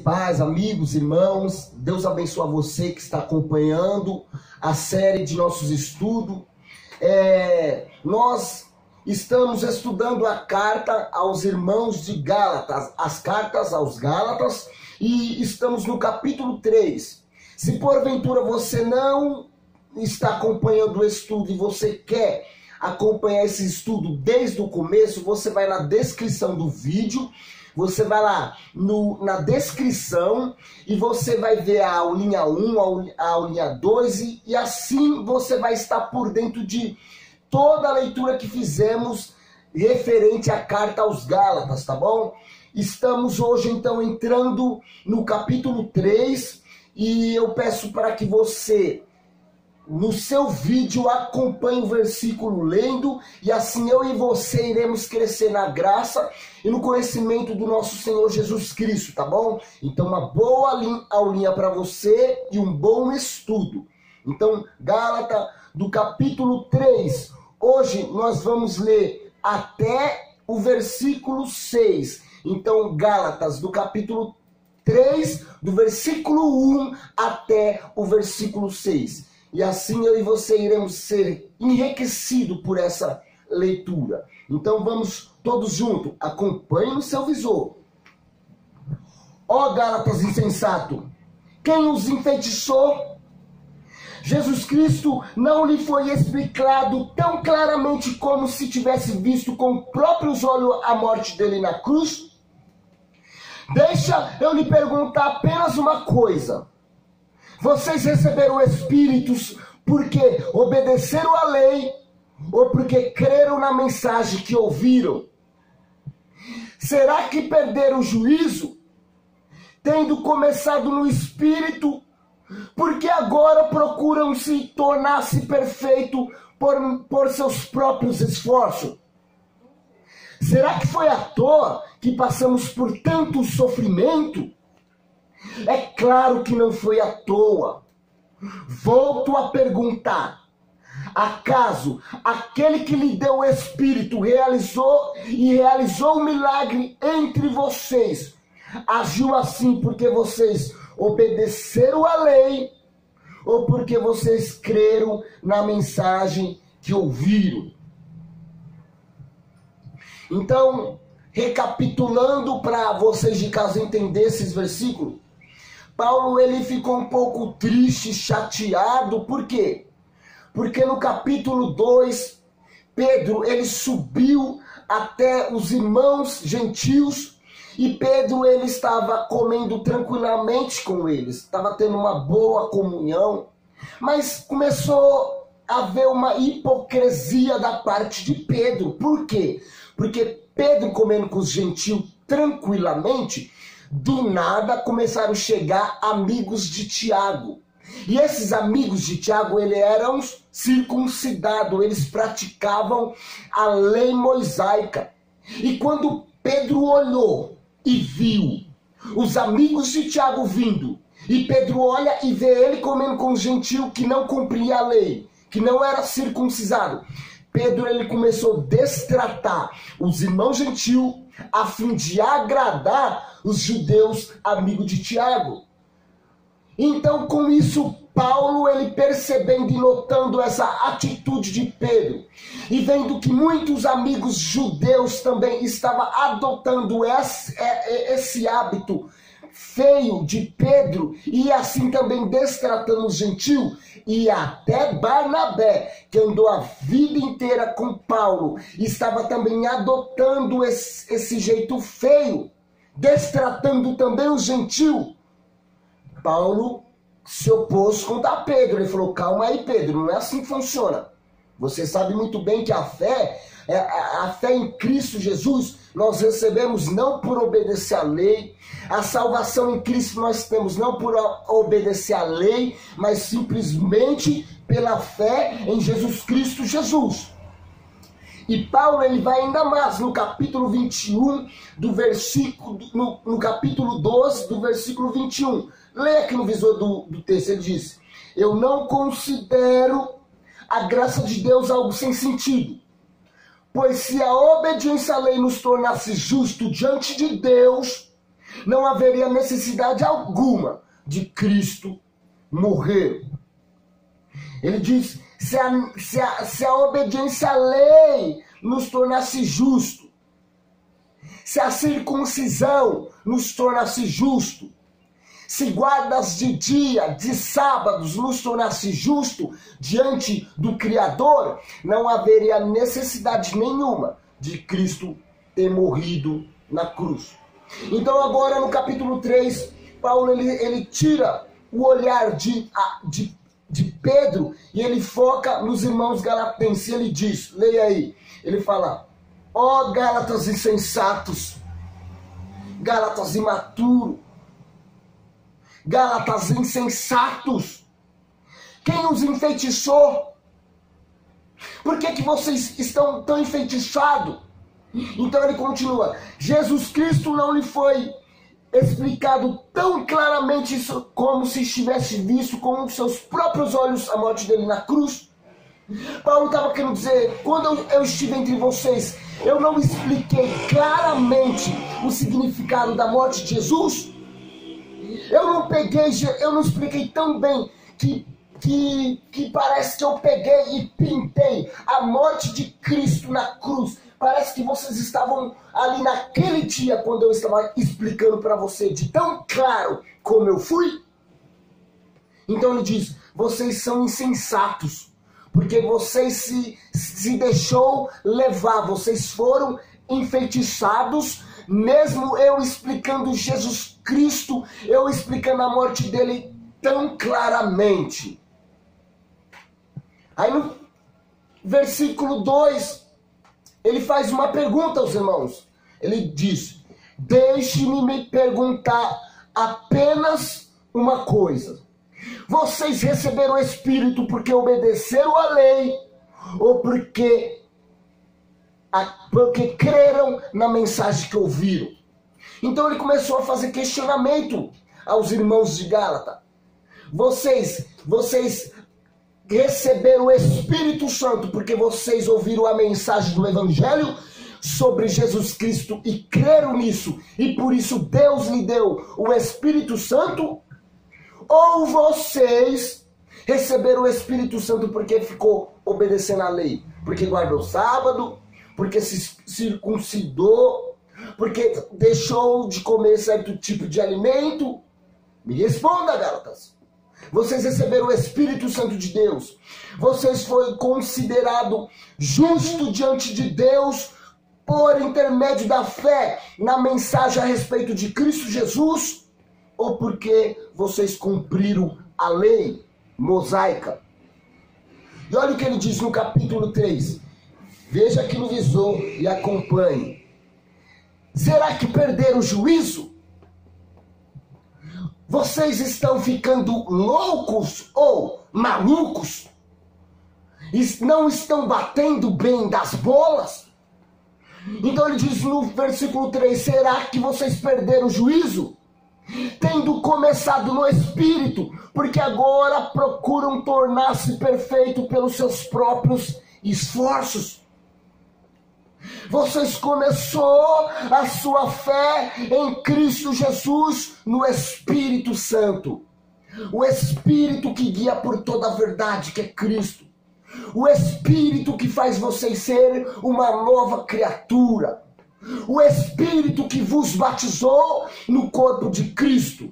paz, amigos, irmãos. Deus abençoe você que está acompanhando a série de nossos estudos. Nós estamos estudando a carta aos irmãos de Gálatas, as cartas aos Gálatas, e estamos no capítulo 3. Se porventura você não está acompanhando o estudo e você quer acompanhar esse estudo desde o começo, você vai na descrição do vídeo. Você vai lá na descrição e você vai ver a aulinha 1, a aulinha 2 e assim você vai estar por dentro de toda a leitura que fizemos referente à carta aos Gálatas, tá bom? Estamos hoje então entrando no capítulo 3 e eu peço para que você, no seu vídeo, acompanhe o versículo lendo, e assim eu e você iremos crescer na graça e no conhecimento do nosso Senhor Jesus Cristo, tá bom? Então uma boa aulinha para você e um bom estudo. Então, Gálatas do capítulo 3, hoje nós vamos ler até o versículo 6. Então, Gálatas do capítulo 3, do versículo 1 até o versículo 6. E assim eu e você iremos ser enriquecidos por essa leitura. Então vamos todos juntos. Acompanhe no seu visor. Ó Gálatas insensato, quem os enfeitiçou? Jesus Cristo não lhe foi explicado tão claramente como se tivesse visto com próprios olhos a morte dele na cruz? Deixa eu lhe perguntar apenas uma coisa. Vocês receberam Espíritos porque obedeceram à lei ou porque creram na mensagem que ouviram? Será que perderam o juízo, tendo começado no Espírito, porque agora procuram se tornar-se perfeito por seus próprios esforços? Será que foi à toa que passamos por tanto sofrimento? É claro que não foi à toa. Volto a perguntar: acaso aquele que lhe deu o Espírito realizou um milagre entre vocês, agiu assim porque vocês obedeceram à lei ou porque vocês creram na mensagem que ouviram? Então, recapitulando para vocês de casa entender esses versículos, Paulo ele ficou um pouco triste, chateado. Por quê? Porque no capítulo 2, Pedro ele subiu até os irmãos gentios e Pedro ele estava comendo tranquilamente com eles, estava tendo uma boa comunhão, mas começou a haver uma hipocrisia da parte de Pedro. Por quê? Porque Pedro comendo com os gentios tranquilamente, do nada começaram a chegar amigos de Tiago. E esses amigos de Tiago, eles eram circuncidados, eles praticavam a lei mosaica. E quando Pedro olhou e viu os amigos de Tiago vindo, e Pedro olha e vê ele comendo com um gentio que não cumpria a lei, que não era circuncisado, Pedro ele começou a destratar os irmãos gentios a fim de agradar os judeus amigos de Tiago. Então, com isso, Paulo, ele percebendo e notando essa atitude de Pedro, e vendo que muitos amigos judeus também estavam adotando esse hábito feio de Pedro, e assim também destratando os gentios, e até Barnabé, que andou a vida inteira com Paulo, estava também adotando esse jeito feio, destratando também os gentios. Paulo se opôs contra Pedro. Ele falou: calma aí, Pedro, não é assim que funciona. Você sabe muito bem que a fé em Cristo Jesus nós recebemos não por obedecer à lei. A salvação em Cristo nós temos não por obedecer à lei, mas simplesmente pela fé em Jesus Cristo Jesus. E Paulo ele vai ainda mais no capítulo 21 do versículo, no capítulo 12 do versículo 21. Leia aqui no visor do texto, ele diz: eu não considero a graça de Deus algo sem sentido, pois se a obediência à lei nos tornasse justo diante de Deus, não haveria necessidade alguma de Cristo morrer. Ele diz, se a obediência à lei nos tornasse justo, se a circuncisão nos tornasse justo, se guardas de dia, de sábados nos tornasse justo diante do Criador, não haveria necessidade nenhuma de Cristo ter morrido na cruz. Então agora no capítulo 3, Paulo ele tira o olhar de Pedro e ele foca nos irmãos galatenses. Ele diz, leia aí, ele fala, ó Gálatas insensatos, Gálatas imaturos, Gálatas insensatos, quem os enfeitiçou? Por que vocês estão tão enfeitiçados? Então ele continua, Jesus Cristo não lhe foi explicado tão claramente como se estivesse visto com os seus próprios olhos a morte dele na cruz? Paulo estava querendo dizer, quando eu estive entre vocês, eu não expliquei claramente o significado da morte de Jesus? Eu não expliquei tão bem que parece que eu peguei e pintei a morte de Cristo na cruz. Parece que vocês estavam ali naquele dia, quando eu estava explicando para você, de tão claro como eu fui. Então ele diz, vocês são insensatos, porque vocês se deixou levar, vocês foram enfeitiçados, mesmo eu explicando Jesus Cristo, eu explicando a morte dele tão claramente. Aí no versículo 2, ele faz uma pergunta aos irmãos. Ele diz, deixe-me me perguntar apenas uma coisa. Vocês receberam o Espírito porque obedeceram à lei ou porque creram na mensagem que ouviram? Então ele começou a fazer questionamento aos irmãos de Gálata. Vocês receberam o Espírito Santo porque vocês ouviram a mensagem do Evangelho sobre Jesus Cristo e creram nisso, e por isso Deus lhe deu o Espírito Santo? Ou vocês receberam o Espírito Santo porque ficou obedecendo à lei, porque guardou o sábado, porque se circuncidou, porque deixou de comer certo tipo de alimento? Me responda, Gálatas. Vocês receberam o Espírito Santo de Deus? Vocês foram considerados justos diante de Deus por intermédio da fé na mensagem a respeito de Cristo Jesus? Ou porque vocês cumpriram a lei mosaica? E olha o que ele diz no capítulo 3. Veja aqui no visor e acompanhe. Será que perderam o juízo? Vocês estão ficando loucos ou malucos? Não estão batendo bem das bolas? Então ele diz no versículo 3, será que vocês perderam o juízo? Tendo começado no Espírito, porque agora procuram tornar-se perfeito pelos seus próprios esforços. Vocês começou a sua fé em Cristo Jesus no Espírito Santo. O Espírito que guia por toda a verdade, que é Cristo. O Espírito que faz vocês ser uma nova criatura. O Espírito que vos batizou no corpo de Cristo.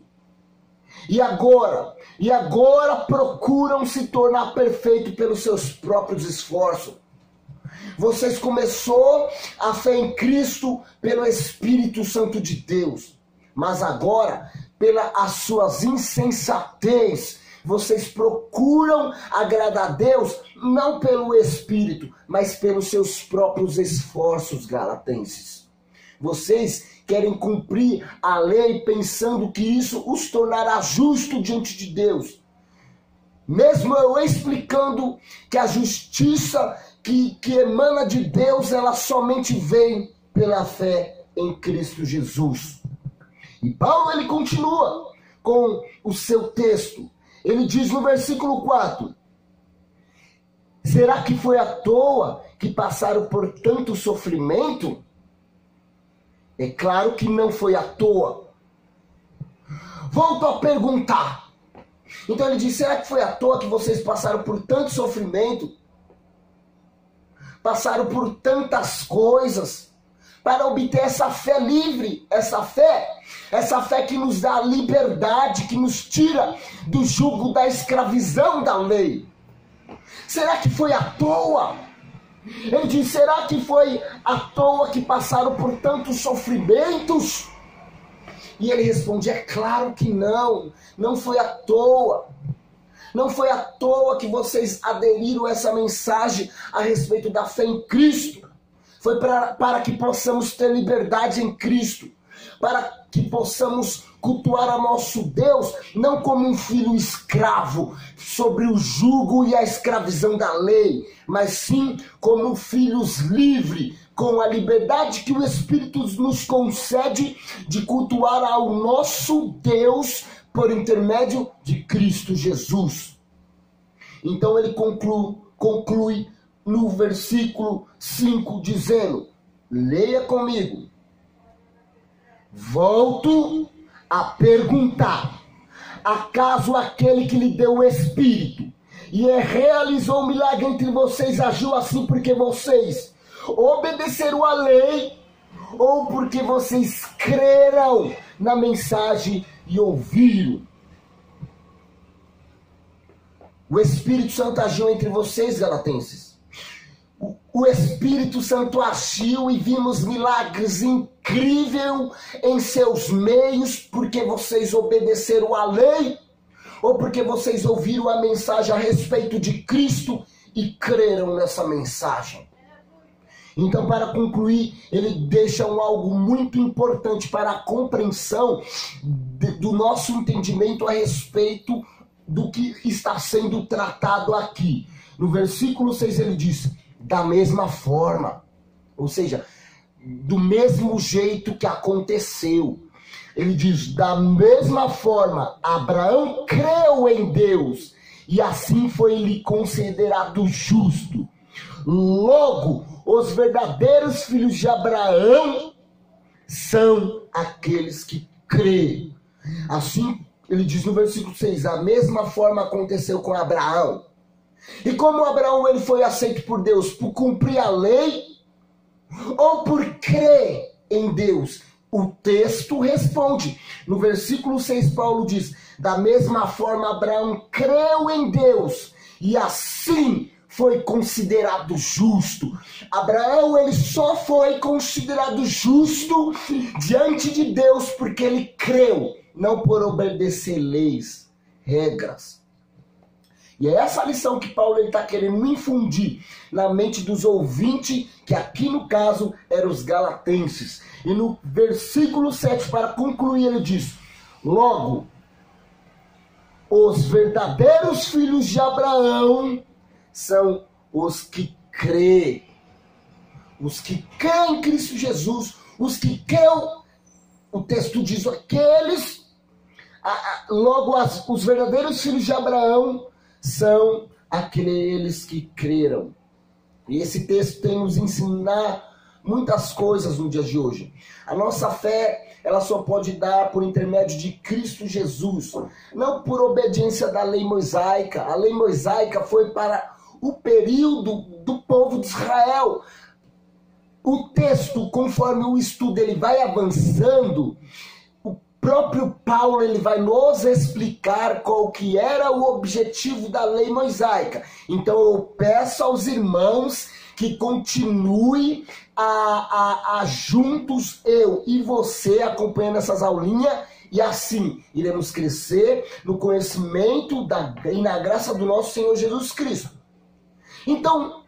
E agora procuram se tornar perfeito pelos seus próprios esforços. Vocês começou a fé em Cristo pelo Espírito Santo de Deus. Mas agora, pelas suas insensatez, vocês procuram agradar a Deus, não pelo Espírito, mas pelos seus próprios esforços, galatenses. Vocês querem cumprir a lei pensando que isso os tornará justo diante de Deus. Mesmo eu explicando que a justiça que emana de Deus, ela somente vem pela fé em Cristo Jesus. E Paulo ele continua com o seu texto. Ele diz no versículo 4, será que foi à toa que passaram por tanto sofrimento? É claro que não foi à toa. volto a perguntar. Então ele diz, será que foi à toa que vocês passaram por tanto sofrimento? Passaram por tantas coisas para obter essa fé livre, essa fé que nos dá liberdade, que nos tira do jugo da escravidão da lei. Será que foi à toa? Ele diz, será que foi à toa que passaram por tantos sofrimentos? E ele responde, é claro que não, não foi à toa. Não foi à toa que vocês aderiram a essa mensagem a respeito da fé em Cristo. Foi para que possamos ter liberdade em Cristo. Para que possamos cultuar a nosso Deus, não como um filho escravo, sobre o jugo e a escravidão da lei, mas sim como filhos livres, com a liberdade que o Espírito nos concede de cultuar ao nosso Deus por intermédio de Cristo Jesus. Então ele conclui no versículo 5 dizendo, leia comigo, volto a perguntar, acaso aquele que lhe deu o Espírito e realizou um milagre entre vocês agiu assim porque vocês obedeceram à lei ou porque vocês creram na mensagem e ouviram? O Espírito Santo agiu entre vocês, galatenses. O Espírito Santo agiu e vimos milagres incríveis em seus meios porque vocês obedeceram à lei ou porque vocês ouviram a mensagem a respeito de Cristo e creram nessa mensagem. Então, para concluir, ele deixa algo muito importante para a compreensão do nosso entendimento a respeito do que está sendo tratado aqui. No versículo 6 ele diz, da mesma forma, ou seja, do mesmo jeito que aconteceu. Ele diz, da mesma forma, Abraão creu em Deus e assim foi-lhe considerado justo. Logo, os verdadeiros filhos de Abraão são aqueles que creem. Assim, ele diz no versículo 6, a mesma forma aconteceu com Abraão. E como Abraão ele foi aceito por Deus por cumprir a lei ou por crer em Deus? O texto responde. No versículo 6, Paulo diz, da mesma forma Abraão creu em Deus e assim foi considerado justo. Abraão ele só foi considerado justo diante de Deus porque ele creu, não por obedecer leis, regras. E é essa lição que Paulo está querendo infundir na mente dos ouvintes, que aqui no caso eram os galatenses. E no versículo 7, para concluir, ele diz, logo, os verdadeiros filhos de Abraão são os que creem. Os que creem em Cristo Jesus, os que creem, o texto diz, aqueles, logo os verdadeiros filhos de Abraão são aqueles que creram. E esse texto tem nos ensinar muitas coisas no dia de hoje. A nossa fé, ela só pode dar por intermédio de Cristo Jesus, não por obediência da lei mosaica. A lei mosaica foi para o período do povo de Israel. O texto, conforme o estudo ele vai avançando, o próprio Paulo ele vai nos explicar qual que era o objetivo da lei mosaica. Então eu peço aos irmãos que continue juntos, eu e você, acompanhando essas aulinhas, e assim iremos crescer no conhecimento e na graça do nosso Senhor Jesus Cristo. Então,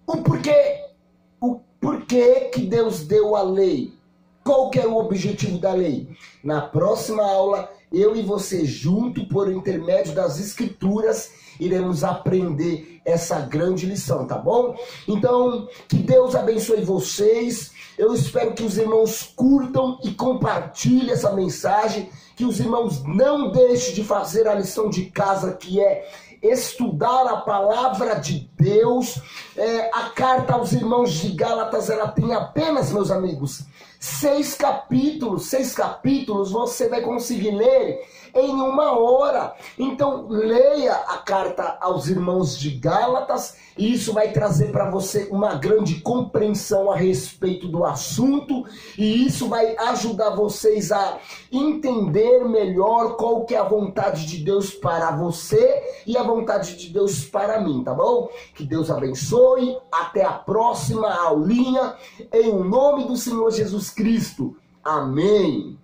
o porquê que Deus deu a lei? Qual que era o objetivo da lei? Na próxima aula, eu e você junto, por intermédio das Escrituras, iremos aprender essa grande lição, tá bom? Então, que Deus abençoe vocês. Eu espero que os irmãos curtam e compartilhem essa mensagem, que os irmãos não deixem de fazer a lição de casa, que é estudar a palavra de Deus. A carta aos irmãos de Gálatas, ela tem apenas, meus amigos, 6 capítulos você vai conseguir ler em 1 hora. Então leia a carta aos irmãos de Gálatas, e isso vai trazer para você uma grande compreensão a respeito do assunto, e isso vai ajudar vocês a entender melhor qual que é a vontade de Deus para você e a vontade de Deus para mim, tá bom? Que Deus abençoe, até a próxima aulinha, em nome do Senhor Jesus Cristo. Amém.